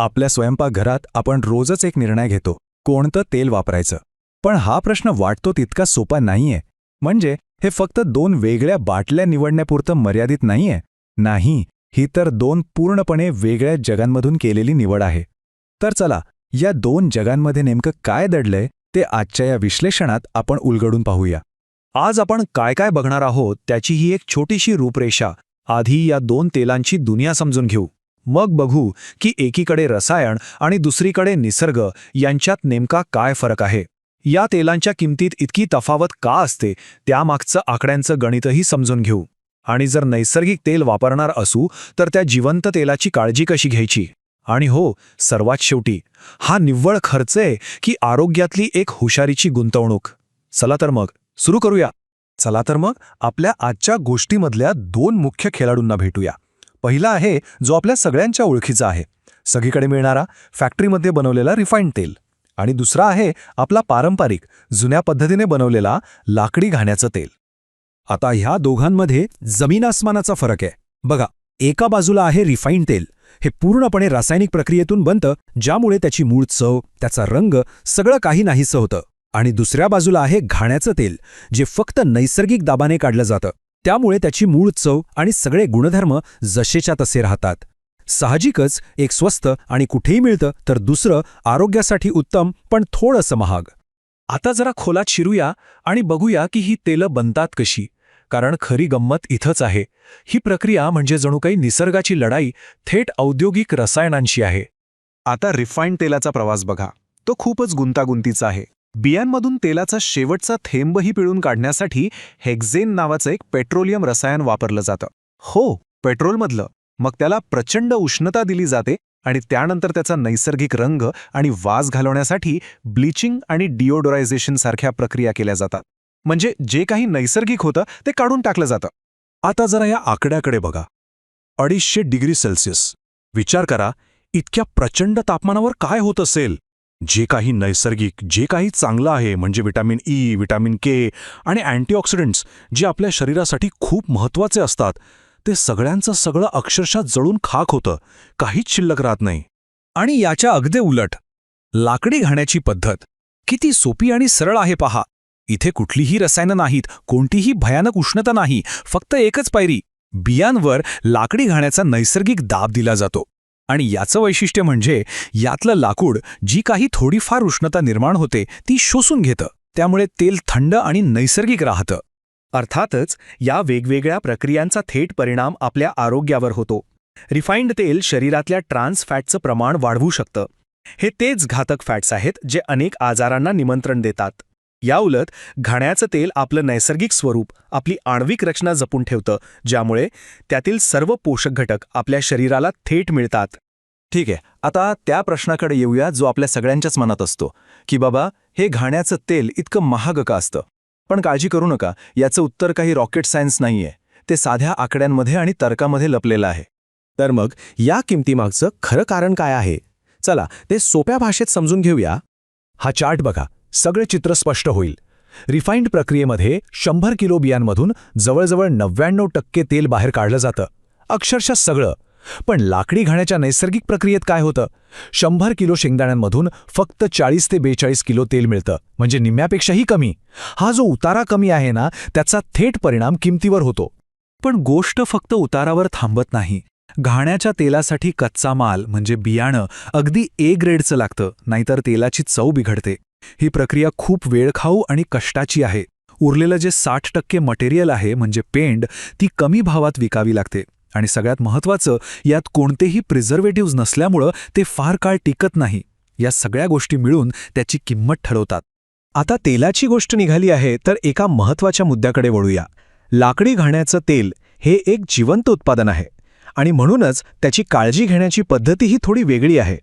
आपल्या स्वयंपाकघरात आपण रोजच एक निर्णय घेतो, कोणतं तेल वापरायचं. पण हा प्रश्न वाटतो तितका सोपा नाहीये. म्हणजे हे फक्त 2 वेगळ्या बाटल्या निवडण्यापुरतं मर्यादित नाहीये. नाही, ही तर 2 पूर्णपणे वेगळ्या जगांमधून केलेली निवड आहे. तर चला, या 2 जगांमध्ये नेमकं काय दडलंय ते आजच्या या विश्लेषणात आपण उलगडून पाहूया. आज आपण काय काय बघणार आहोत त्याची ही एक छोटीशी रूपरेषा. आधी या 2 तेलांची दुनिया समजून घेऊ. मग बघू की एकीकडे रसायन आणि दुसरीकडे निसर्ग यांच्यात नेमका काय फरक आहे. या तेलांच्या किमतीत इतकी तफावत का असते त्यामागचं आकड्यांचं गणितही समजून घेऊ. आणि जर नैसर्गिक तेल वापरणार असू तर त्या जिवंत तेलाची काळजी कशी घ्यायची. आणि हो, सर्वात शेवटी, हा निव्वळ खर्च आहे की आरोग्यातली एक हुशारीची गुंतवणूक. चला तर मग सुरू करूया. चला तर मग आपल्या आजच्या गोष्टीमधल्या 2 मुख्य खेळाडूंना भेटूया. पहिला आहे जो आपल्या सगळ्यांच्या ओळखीचा आहे, सगळीकडे मिळणारा फॅक्टरीमध्ये बनवलेला रिफाईंड तेल. आणि दुसरा आहे आपला पारंपरिक जुन्या पद्धतीने बनवलेला लाकडी घाण्याचं तेल. आता ह्या दोघांमध्ये जमीन आसमानाचा फरक आहे. बघा, एका बाजूला आहे रिफाईंड तेल. हे पूर्णपणे रासायनिक प्रक्रियेतून बनतं, ज्यामुळे त्याची मूळ चव, त्याचा रंग, सगळं काही नाहीसं होतं. आणि दुसऱ्या बाजूला आहे घाण्याचं तेल, जे फक्त नैसर्गिक दाबाने काढलं जातं. त्यामुळे त्याची मूळ चव आणि सगळे गुणधर्म जसेच्या तसे राहतात. साहजिकच एक स्वस्त आणि कुठेही मिळतं, तर दुसरं आरोग्यासाठी उत्तम पण थोडंसं महाग. आता जरा खोलात शिरूया आणि बघूया की ही तेलं बनतात कशी. कारण खरी गंमत इथंच आहे. ही प्रक्रिया म्हणजे जणू काही निसर्गाची लढाई थेट औद्योगिक रसायनांशी आहे. आता रिफाईंड तेलाचा प्रवास बघा. तो खूपच गुंतागुंतीचा आहे. बियांमधून तेलाचा शेवटचा थेंबही पिळून काढण्यासाठी हेक्झेन नावाचं एक पेट्रोलियम रसायन वापरलं जातं. हो, पेट्रोलमधलं. मग त्याला प्रचंड उष्णता दिली जाते आणि त्यानंतर त्याचा नैसर्गिक रंग आणि वास घालवण्यासाठी ब्लीचिंग आणि डिओडोरायझेशन सारख्या प्रक्रिया केल्या जातात. म्हणजे जे काही नैसर्गिक होतं ते काढून टाकलं जातं. आता जरा या आकड्याकडे बघा. 250 डिग्री सेल्सिअस. विचार करा, इतक्या प्रचंड तापमानावर काय होत असेल. जे काही नैसर्गिक, जे काही चांगलं आहे, म्हणजे विटॅमिन ई, विटॅमिन के आणि अँटीऑक्सिडंट्स, जे आपल्या शरीरासाठी खूप महत्त्वाचे असतात, ते सगळ्यांचं सगळं अक्षरशः जळून खाक होतं. काहीच शिल्लक राहत नाही. आणि याच्या अगदी उलट, लाकडी घाण्याची पद्धत किती सोपी आणि सरळ आहे पहा. इथे कुठलीही रसायनं नाहीत, कोणतीही भयानक उष्णता नाही, फक्त एकच पायरी. बियांवर लाकडी घाण्याचा नैसर्गिक दाब दिला जातो. आणि याचं वैशिष्ट्य म्हणजे यातलं लाकूड जी काही थोडीफार उष्णता निर्माण होते ती शोषून घेतं. त्यामुळे तेल थंड आणि नैसर्गिक राहतं. अर्थातच या वेगवेगळ्या प्रक्रियांचा थेट परिणाम आपल्या आरोग्यावर होतो. रिफाईंड तेल शरीरातल्या ट्रान्स फॅटचं प्रमाण वाढवू शकतं. हे तेच घातक फॅट्स आहेत जे अनेक आजारांना निमंत्रण देतात. याउलट घाण्याचं तेल आपलं नैसर्गिक स्वरूप, आपली आण्विक रचना जपून ठेवतं, ज्यामुळे त्यातील सर्व पोषक घटक आपल्या शरीराला थेट मिळतात. ठीक आहे, आता त्या प्रश्नाकडे येऊया जो आपल्या सगळ्यांच्याच मनात असतो, की बाबा, हे घाण्याचं तेल इतकं महाग का असतं. पण काळजी करू नका, याचं उत्तर काही रॉकेट सायन्स नाहीये. ते साध्या आकड्यांमध्ये आणि तर्कामध्ये लपलेलं आहे. तर मग या किमतीमागचं खरं कारण काय आहे? चला ते सोप्या भाषेत समजून घेऊया. हा चार्ट बघा, सगळे चित्र स्पष्ट होईल. रिफाईंड प्रक्रियेमध्ये 100 किलो बियांमधून जवळजवळ 99% तेल बाहेर काढलं जातं, अक्षरशः सगळं. पण लाकडी घाण्याच्या नैसर्गिक प्रक्रियेत काय होतं? 100 किलो शेंगदाण्यांमधून फक्त 40 ते 42 किलो तेल मिळतं, म्हणजे निम्म्यापेक्षाही कमी. हा जो उतारा कमी आहे ना, त्याचा थेट परिणाम किमतीवर होतो. पण गोष्ट फक्त उतारावर थांबत नाही. घाण्याच्या तेलासाठी कच्चा माल म्हणजे बियाणं अगदी ए ग्रेडचं लागतं, नाहीतर तेलाची चव बिघडते. ही प्रक्रिया खूप वेळखाऊ आणि कष्टाची आहे. उरलेलं जे 60% मटेरियल आहे म्हणजे पेंड, ती कमी भावात विकावी लागते. आणि सगळ्यात महत्त्वाचं, यात कोणतेही प्रिझर्वेटिव्हज नसल्यामुळं ते फार काळ टिकत नाही. या सगळ्या गोष्टी मिळून त्याची किंमत ठरवतात. आता तेलाची गोष्ट निघाली आहे तर एका महत्त्वाच्या मुद्द्याकडे वळूया. लाकडी घाण्याचं तेल हे एक जिवंत उत्पादन आहे आणि म्हणूनच त्याची काळजी घेण्याची पद्धतीही थोडी वेगळी आहे.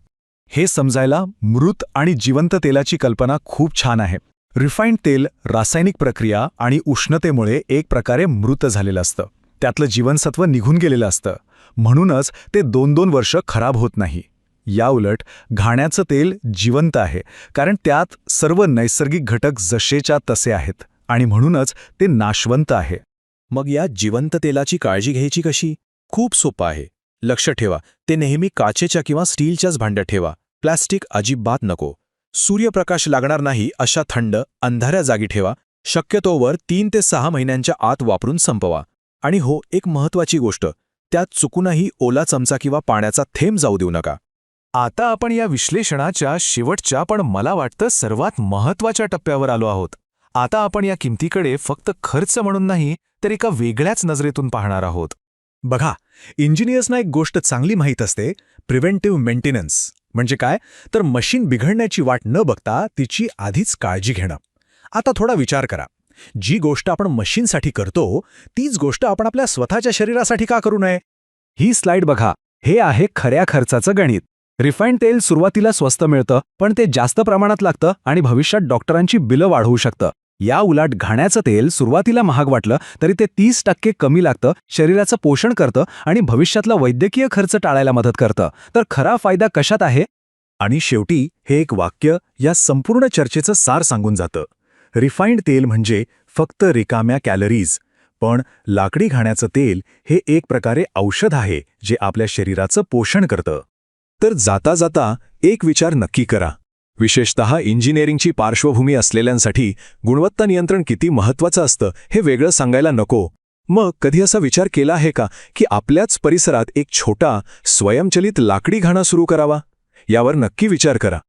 हे समजायला मृत आणि जिवंत तेलाची कल्पना खूप छान आहे. रिफाईंड तेल रासायनिक प्रक्रिया आणि उष्णतेमुळे एक प्रकारे मृत झालेलं असतं. त्यातलं जीवनसत्व निघून गेलेलं असतं. म्हणूनच ते 2-2 वर्ष खराब होत नाही. याउलट घाण्याचं तेल जिवंत आहे, कारण त्यात सर्व नैसर्गिक घटक जसेच्या तसे आहेत आणि म्हणूनच ते नाशवंत आहे. मग या जिवंत तेलाची काळजी घ्यायची कशी? खूप सोपं आहे. लक्ष ठेवा, ते नेहमी काचेच्या किंवा स्टीलच्याच भांड्यात ठेवा. प्लास्टिक अजिबात नको. सूर्यप्रकाश लागणार नाही अशा थंड, अंधाऱ्या जागी ठेवा. शक्यतोवर 3 ते 6 महिन्यांच्या आत वापरून संपवा. आणि हो, एक महत्त्वाची गोष्ट, त्यात चुकूनही ओला चमचा किंवा पाण्याचा थेंब जाऊ देऊ नका. आता आपण या विश्लेषणाच्या शेवटच्या पण मला वाटतं सर्वात महत्त्वाच्या टप्प्यावर आलो आहोत. आता आपण या किमतीकडे फक्त खर्च म्हणून नाही तर एका वेगळ्याच नजरेतून पाहणार आहोत. बघा, इंजिनियर्सना एक गोष्ट चांगली माहीत असते, प्रिव्हेंटिव्ह मेंटेनन्स. म्हणजे काय, तर मशीन बिघडण्याची वाट न बघता तिची आधीच काळजी घेणं. आता थोडा विचार करा, जी गोष्ट आपण मशीनसाठी करतो तीच गोष्ट आपण आपल्या स्वतःच्या शरीरासाठी का करू नये? ही स्लाइड बघा, हे आहे खऱ्या खर्चाचं गणित. रिफाईंड तेल सुरुवातीला स्वस्त मिळतं, पण ते जास्त प्रमाणात लागतं आणि भविष्यात डॉक्टरांची बिलं वाढवू शकतं. या उलट घाण्याचं तेल सुरुवातीला महाग वाटलं तरी ते 30% कमी लागतं, शरीराचं पोषण करतं आणि भविष्यातला वैद्यकीय खर्च टाळायला मदत करतं. तर खरा फायदा कशात आहे? आणि शेवटी हे एक वाक्य या संपूर्ण चर्चेचं सार सांगून जातं. रिफाईंड तेल म्हणजे फक्त रिकाम्या कॅलरीज, पण लाकडी घाण्याचं तेल हे एक प्रकारे औषध आहे जे आपल्या शरीराचं पोषण करतं. तर जाता जाता एक विचार नक्की करा. विशेषतः इंजिनिअरिंगची पार्श्वभूमी असलेल्यांसाठी गुणवत्ता नियंत्रण किती महत्त्वाचं असतं हे वेगळं सांगायला नको. मग कधी असा विचार केला आहे का की आपल्याच परिसरात एक छोटा स्वयंचलित लाकडी घाणा सुरू करावा? यावर नक्की विचार करा.